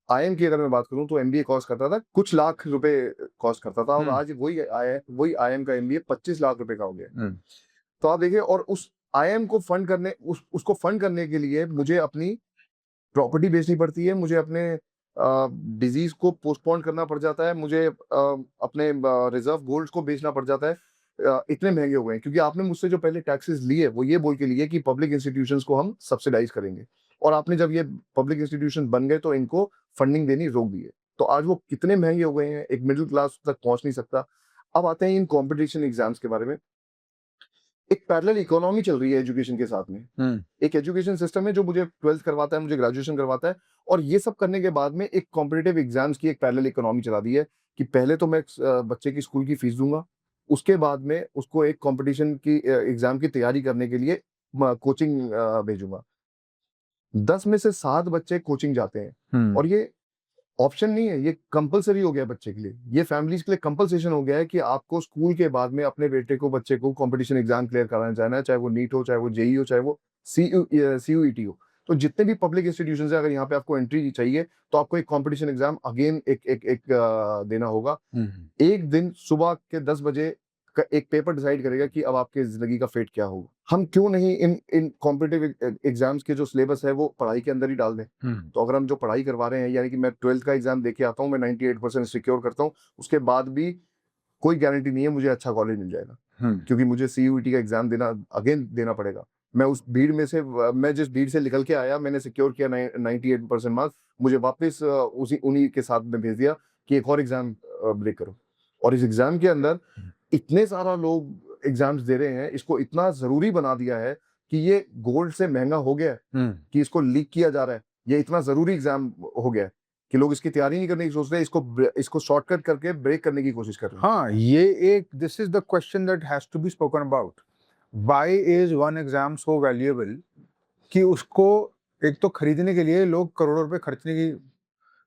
आईएम की अगर मैं बात करूं तो एमबीए कॉस्ट करता था कुछ लाख रुपए कॉस्ट करता था, और आज वही आईएम का एमबीए 25 लाख रुपए का हो गया। तो आप देखिए, और उस आईएम को फंड करने, उसको फंड करने के लिए मुझे अपनी प्रॉपर्टी बेचनी पड़ती है, मुझे अपने डिजीज को पोस्टपोन करना पड़ जाता है, मुझे अपने रिजर्व गोल्ड को बेचना पड़ जाता है। इतने महंगे हो गए हैं क्योंकि आपने मुझसे जो पहले टैक्सेस लिए वो ये बोल के लिए कि पब्लिक इंस्टीट्यूशंस को हम सब्सिडाइज करेंगे, और आपने जब ये पब्लिक इंस्टीट्यूशन बन गए तो इनको फंडिंग देनी रोक दी है। तो आज वो कितने महंगे हो गए हैं, एक मिडिल क्लास तक पहुंच नहीं सकता। अब आते हैं इन कॉम्पिटिशन एग्जाम्स के बारे में। एक पैरेलल इकोनॉमी चल रही है एजुकेशन के साथ में। एक एजुकेशन सिस्टम है जो मुझे 12th करवाता है, मुझे ग्रेजुएशन करवाता है, और ये सब करने के बाद में एक कॉम्पिटिटिव एग्जाम्स की एक पैरेलल इकोनॉमी चला दी है कि पहले तो मैं बच्चे की स्कूल की फीस दूंगा, उसके बाद में उसको एक कंपटीशन की एग्जाम की तैयारी करने के लिए कोचिंग भेजूंगा। 10 में से 7 बच्चे कोचिंग जाते हैं, और ये ऑप्शन नहीं है, ये कंपलसरी हो गया बच्चे के लिए। ये फैमिलीज के लिए कंपलसेशन हो गया है कि आपको स्कूल के बाद में अपने बेटे को, बच्चे को कंपटीशन एग्जाम क्लियर कराना जाना है, चाहे वो नीट हो, चाहे वो जेई हो, चाहे वो सीयूईटी हो। तो जितने भी पब्लिक इंस्टीट्यूशंस है, अगर यहाँ पे आपको एंट्री चाहिए तो आपको एक कंपटीशन एग्जाम अगेन एक देना होगा। एक दिन सुबह के 10 बजे का एक पेपर डिसाइड करेगा कि अब आपके जिंदगी का फेट क्या होगा। हम क्यों नहीं इन कॉम्पिटिटिव एग्जाम्स के जो सिलेबस है वो पढ़ाई के अंदर ही डाल दें। तो अगर हम जो पढ़ाई करवा रहे हैं, यानी कि मैं 12th का एग्जाम देके आता हूँ, मैं 98% सिक्योर करता हूँ, उसके बाद भी कोई गारंटी नहीं है मुझे अच्छा कॉलेज मिल जाएगा, क्योंकि मुझे सीयूईटी का एग्जाम अगेन देना पड़ेगा। मैं उस भीड़ में से मैं जिस भीड़ से निकल के आया, मैंने सिक्योर किया 98% मार्क्स, मुझे वापस उसी उन्हीं के साथ में भेज दिया कि एक और एग्जाम ब्रेक करो। और इस एग्जाम के अंदर इतने सारा लोग एग्जाम्स दे रहे हैं, इसको इतना जरूरी बना दिया है कि ये गोल्ड से महंगा हो गया है कि इसको लीक किया जा रहा है। ये इतना जरूरी एग्जाम हो गया है कि लोग इसकी तैयारी नहीं करने की सोच रहे, इसको शॉर्टकट करके ब्रेक करने की कोशिश कर रहे हैं। हाँ, ये एक this is the question that has to be spoken about. Why is one exam so valuable कि उसको एक तो खरीदने के लिए लोग करोड़ों रुपए खर्चने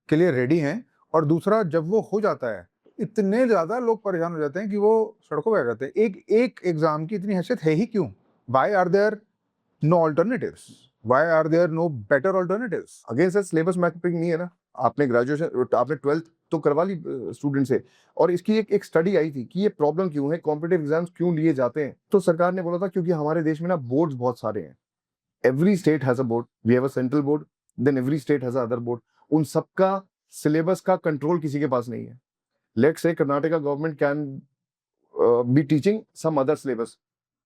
के लिए रेडी हैं, और दूसरा जब वो हो जाता है इतने ज्यादा लोग परेशान हो जाते हैं कि वो सड़कों पे आ जाते हैं। एक एग्जाम की इतनी हैसियत है ही क्यों? Why are there no alternatives? Why are there no better alternatives? Again sir, syllabus mapping नहीं है ना। आपने ग्रेजुएशन, आपने 12th तो करवा ली स्टूडेंट से, और इसकी एक स्टडी आई थी कि ये प्रॉब्लम क्यों है, कॉम्पिटिटिव एग्जाम्स क्यों लिए जाते हैं। तो सरकार ने बोला था क्योंकि हमारे देश में ना बोर्ड्स बहुत सारे हैं। Every state has a board, we have a central board, then every state has a other board. उन सबका सिलेबस का कंट्रोल किसी के पास नहीं है। Let's say Karnataka government can be teaching some other syllabus,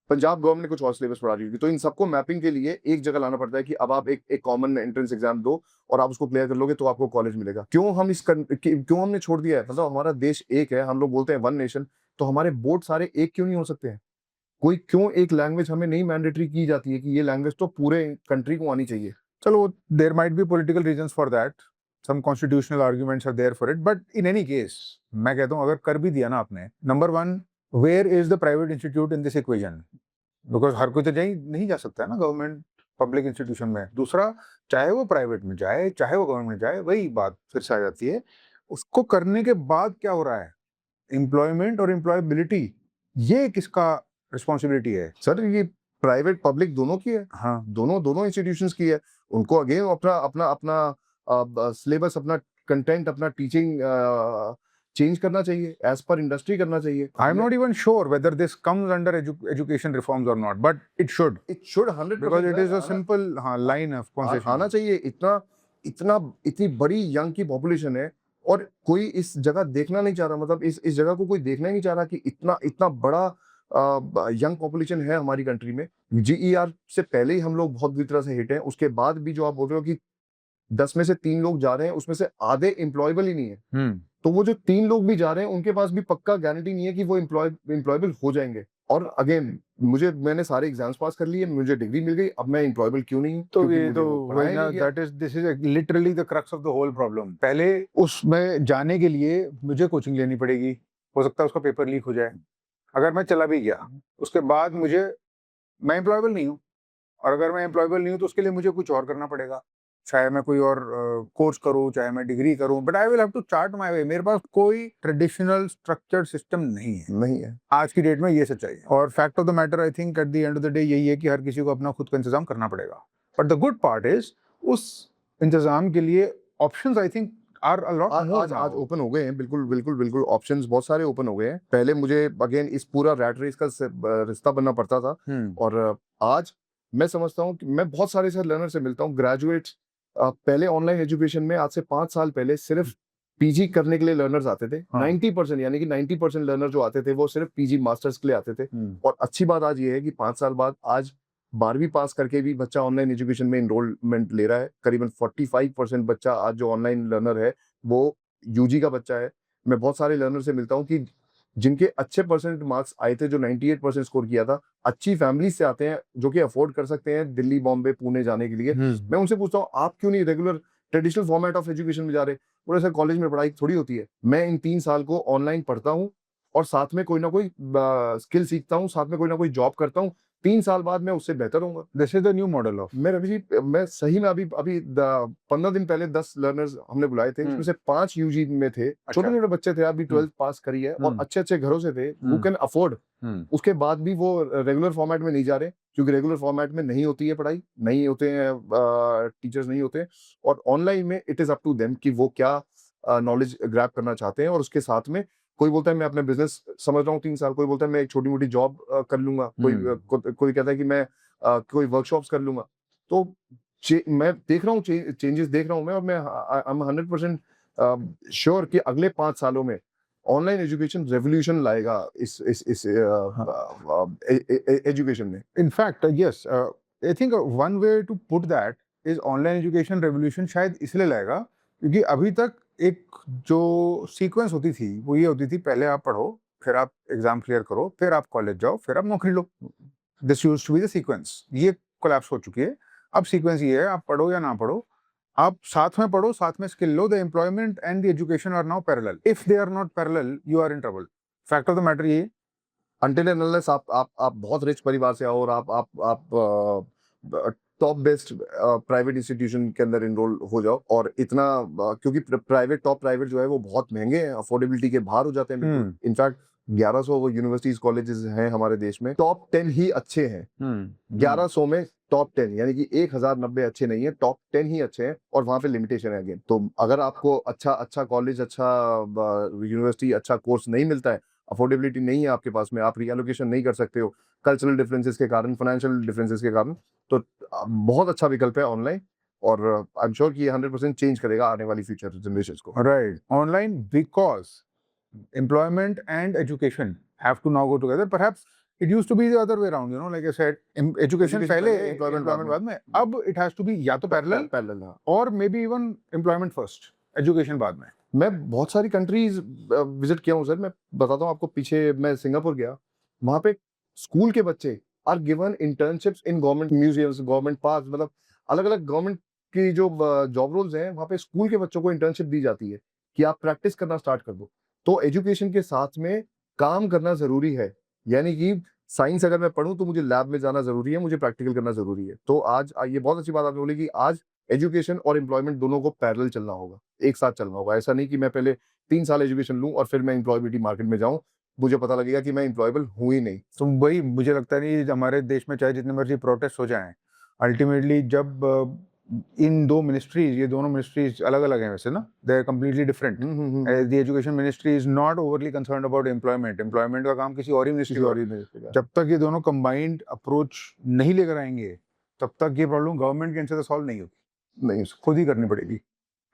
Punjab government ने कुछ और सिलेबस पढ़ा रही होगी, तो इन सबको मैपिंग के लिए एक जगह लाना पड़ता है कि अब आप एक कॉमन एंट्रेंस एग्जाम दो और आप उसको क्लियर कर लोगे तो आपको कॉलेज मिलेगा। क्यों हमने छोड़ दिया है? मतलब हमारा देश एक है, हम लोग बोलते हैं वन नेशन, तो हमारे बोर्ड सारे एक क्यों नहीं हो सकते हैं? कोई क्यों एक लैंग्वेज हमें नहीं मैंडेटरी की जाती है कि ये लैंग्वेज तो पूरे कंट्री को आनी चाहिए? चलो, there might be political reasons for that, some constitutional arguments are there for it, but in any case मैं कहता हूं अगर कर भी दिया ना आपने, number one, where is the private institute in this equation? Because हर कोई तो नहीं जा सकता है ना गवर्नमेंट पब्लिक इंस्टीट्यूशन में। दूसरा, चाहे वो प्राइवेट में जाए चाहे वो गवर्नमेंट में जाए, वही बात फिर से आ जाती है, उसको करने के बाद क्या हो रहा है? एम्प्लॉयमेंट और एम्प्लॉयबिलिटी, ये किसका रिस्पॉन्सिबिलिटी है? सर ये प्राइवेट पब्लिक दोनों की है, हाँ, दोनों इंस्टीट्यूशंस की है। उनको अगेन अपना अपना अपना सिलेबस, अपना कंटेंट, अपना टीचिंग चेंज करना चाहिए, एज पर इंडस्ट्री करना चाहिए। I'm not even sure whether this comes under education reforms or not, but it should, it should 100% because it is a simple line of conversation. आना चाहिए। इतनी बड़ी यंग की पॉपुलेशन है और कोई इस जगह देखना नहीं चाह रहा। मतलब इस जगह को कोई देखना ही नहीं चाह रहा कि इतना बड़ा यंग पॉपुलेशन है हमारी कंट्री में। जीईआर से पहले ही हम लोग बहुत बुरी तरह से हिट हैं, उसके बाद भी जो आप बोल रहे हो कि 10 में से 3 लोग जा रहे हैं, उसमें से आधे एम्प्लॉयबल ही नहीं है। तो वो जो 3 लोग भी जा रहे हैं, उनके पास भी पक्का गारंटी नहीं है कि वो एम्प्लॉयबल हो जाएंगे। और अगेन मैंने सारे एग्जाम्स पास कर लिए, मुझे डिग्री मिल गई, अब मैं एम्प्लॉयबल क्यों नहीं हूं? तो क्योंकि ये मुझे तो वो पढ़ाया वही ना, नहीं गया। This is literally the crux of the whole problem. पहले उसमें जाने के लिए मुझे कोचिंग लेनी पड़ेगी, हो सकता है उसका पेपर लीक हो जाए। अगर मैं चला भी गया, उसके बाद मैं एम्प्लॉयबल नहीं हूँ, और अगर मैं एम्प्लॉयबल नहीं हूँ तो उसके लिए मुझे कुछ और करना पड़ेगा, चाहे मैं कोई और कोर्स करूँ, चाहे मैं डिग्री करूँ, but I will have to chart my way. मेरे पास कोई ट्रेडिशनल स्ट्रक्चर्ड सिस्टम नहीं है आज की डेट में, ये सच्चाई है। और fact of the matter, I think at the end of the day यही है कि हर किसी को अपना खुद का इंतजाम करना पड़ेगा। But the good part is, उस इंतजाम के लिए options I think are a lot more आज ओपन हो गए हैं। बिल्कुल ऑप्शंस बहुत सारे ओपन हो गए हैं। पहले मुझे अगेन इस पूरा रैट रेस का रिश्ता बनना पड़ता था, और आज मैं समझता हूँ कि मैं बहुत सारे ऐसे लर्नर से मिलता हूँ, ग्रेजुएट्स। पहले ऑनलाइन एजुकेशन में आज से 5 साल पहले सिर्फ पीजी करने के लिए लर्नर्स आते थे। 90% यानी कि 90% लर्नर जो आते थे वो सिर्फ पीजी मास्टर्स के लिए आते थे। और अच्छी बात आज ये है कि 5 साल बाद आज 12वीं पास करके भी बच्चा ऑनलाइन एजुकेशन में इनरोलमेंट ले रहा है। करीबन 45% बच्चा आज जो ऑनलाइन लर्नर है वो यूजी का बच्चा है। मैं बहुत सारे लर्नर से मिलता हूँ कि जिनके अच्छे परसेंट मार्क्स आए थे, जो 98% स्कोर किया था, अच्छी फैमिली से आते हैं जो कि अफोर्ड कर सकते हैं दिल्ली, बॉम्बे, पुणे जाने के लिए। मैं उनसे पूछता हूँ आप क्यों नहीं regular traditional format of education में जा रहे? बोले सर कॉलेज में पढ़ाई थोड़ी होती है, मैं इन 3 साल को ऑनलाइन पढ़ता हूँ और साथ में कोई ना कोई स्किल सीखता हूँ, साथ में कोई ना कोई जॉब करता हूँ, 3 साल बाद मैं उससे बेहतर होऊंगा। This is the new model of. मैं रवि जी, मैं सही में अभी 15 दिन पहले 10 लर्नर्स हमने बुलाए थे, इसमें से 5 यूजी में थे। छोटे बच्चे थे, अभी 12th पास करी है और अच्छे घरों से थे, हु कैन अफोर्ड। उसके बाद भी वो रेगुलर फॉर्मेट में नहीं जा रहे, क्योंकि रेगुलर फॉर्मेट में नहीं होती है पढ़ाई, नहीं होते हैं टीचर्स, नहीं होते। और ऑनलाइन में it is up to them कि वो क्या नॉलेज ग्रैब करना चाहते हैं। और उसके साथ में कोई बोलता है मैं अपने बिजनेस समझ रहा हूँ 3 साल, कोई बोलता है मैं एक छोटी मोटी जॉब कर लूंगा, कोई कहता है कि मैं कोई वर्कशॉप्स कर लूंगा। तो मैं देख रहा हूँ चेंजेस देख रहा हूँ मैं, और मैं आई एम 100% श्योर कि अगले 5 सालों में ऑनलाइन एजुकेशन रेवोल्यूशन लाएगा इस एजुकेशन में। In fact yes, I think one way to put that is online education revolution शायद इसलिए लाएगा क्योंकि अभी तक एक जो सीक्वेंस होती थी वो ये होती थी, पहले आप पढ़ो, फिर आप एग्जाम क्लियर करो, फिर आप कॉलेज जाओ, फिर आप नौकरी लो। This used to be the sequence. ये कोलैप्स हो चुकी है। अब सीक्वेंस ये है, आप पढ़ो या ना पढ़ो, आप साथ में पढ़ो, साथ में स्किल लो। The employment and the education are now parallel. If they are not parallel, you are in trouble. Fact of the matter ये, अनटिल एंड अनलेस आप बहुत रिच परिवार से आओ और आप टॉप बेस्ट प्राइवेट इंस्टीट्यूशन के अंदर इनरोल हो जाओ और इतना क्योंकि प्राइवेट टॉप प्राइवेट जो है वो बहुत महंगे हैं, अफोर्डेबिलिटी के बाहर हो जाते हैं बिल्कुल। इनफैक्ट 1100 वो यूनिवर्सिटीज कॉलेजेस हैं हमारे देश में, टॉप 10 ही अच्छे हैं। 1100 में टॉप 10 यानी कि 1090 अच्छे नहीं है, टॉप 10 ही अच्छे हैं और वहां पे लिमिटेशन है अगेन। तो अगर आपको अच्छा कॉलेज, अच्छा यूनिवर्सिटी, अच्छा कोर्स नहीं मिलता है, अफोर्डेबिलिटी नहीं है आपके पास में, आप रीएलोकेशन नहीं कर सकते हो कल्चरल डिफरेंसेस के कारण, फाइनेंशियल डिफरेंसेस के कारण, तो बहुत अच्छा विकल्प है ऑनलाइन और आई एम श्योर कि ये 100% चेंज करेगा आने वाली फ्यूचर जनरेशंस को। Right, online because employment and education have to now go together. Perhaps it used to be the other way around, you know, like I said, education पहले, employment बाद में। अब it has to be या तो parallel और maybe even employment first, education बाद में। मैं बहुत सारी कंट्रीज विजिट किया हूँ सर। मैं बताता हूँ आपको, पीछे मैं सिंगापुर गया, वहाँ पे स्कूल के बच्चे are given internships in government museums, government park, मतलब अलग अलग गवर्नमेंट की जो जॉब रोल्स हैं वहाँ पे स्कूल के बच्चों को इंटर्नशिप दी जाती है कि आप प्रैक्टिस करना स्टार्ट कर दो। तो एजुकेशन के साथ में काम करना जरूरी है, यानी कि साइंस अगर मैं पढ़ूं तो मुझे लैब में जाना जरूरी है, मुझे प्रैक्टिकल करना जरूरी है। तो आज ये बहुत अच्छी बात आपने बोली कि आज एजुकेशन और एम्प्लॉयमेंट दोनों को पैरेलल चलना होगा, एक साथ चलना होगा। ऐसा नहीं कि मैं पहले 3 साल एजुकेशन लूं और फिर मैं एम्प्लॉयबिलिटी मार्केट में जाऊं, मुझे पता लगेगा कि मैं एम्प्लॉयबल हूं ही नहीं। तो वही मुझे लगता नहीं, हमारे देश में चाहे जितने मर्जी प्रोटेस्ट हो जाएं, अल्टीमेटली जब इन दो मिनिस्ट्रीज, ये दोनों मिनिस्ट्रीज अलग अलग हैं वैसे ना, they are completely different. The education ministry is not overly concerned about employment का काम किसी और ही मिनिस्ट्री और ही। जब तक ये दोनों कंबाइंड अप्रोच नहीं लेकर आएंगे तब तक ये प्रॉब्लम गवर्नमेंट के एंड से सॉल्व नहीं होगी, नहीं खुद ही करनी पड़ेगी।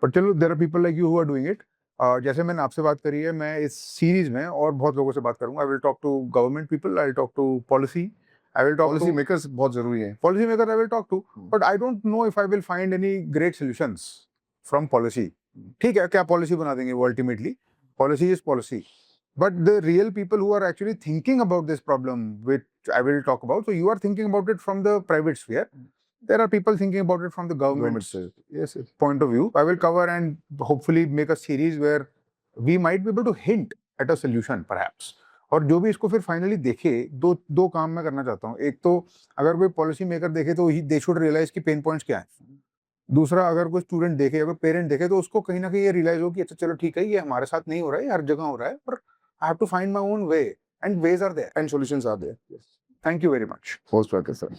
बट चलो, there are people like you who are doing it. जैसे मैंने आपसे बात करी है, मैं इस सीरीज में और बहुत लोगों से बात करूंगा। I will talk to government people, I will talk to policy, I will talk policy to makers बहुत जरूरी है। policy maker I will talk to, but I don't know if I will find any great solutions from policy. ठीक है, क्या policy बना देंगे वो ultimately, policy is policy, but the real people who are actually thinking about this problem, which I will talk about, so you are thinking about it from the private sphere, there are people thinking about it from the government's yes, point of view. I will cover and hopefully make a series where we might be able to hint at a solution perhaps. और जो भी इसको फिर फाइनली देखे, दो काम मैं करना चाहता हूँ। एक तो अगर कोई पॉलिसी मेकर देखे तो दे शुड रियलाइज की पेन पॉइंट्स क्या है। दूसरा, अगर कोई स्टूडेंट देखे या कोई पेरेंट देखे तो उसको कहीं ना कहीं ये रियलाइज हो कि अच्छा चलो ठीक है, ये हमारे साथ नहीं हो रहा है, हर जगह हो रहा है, पर I have to find my own way and ways are there and solutions are there। Thank you very much. Most welcome, sir।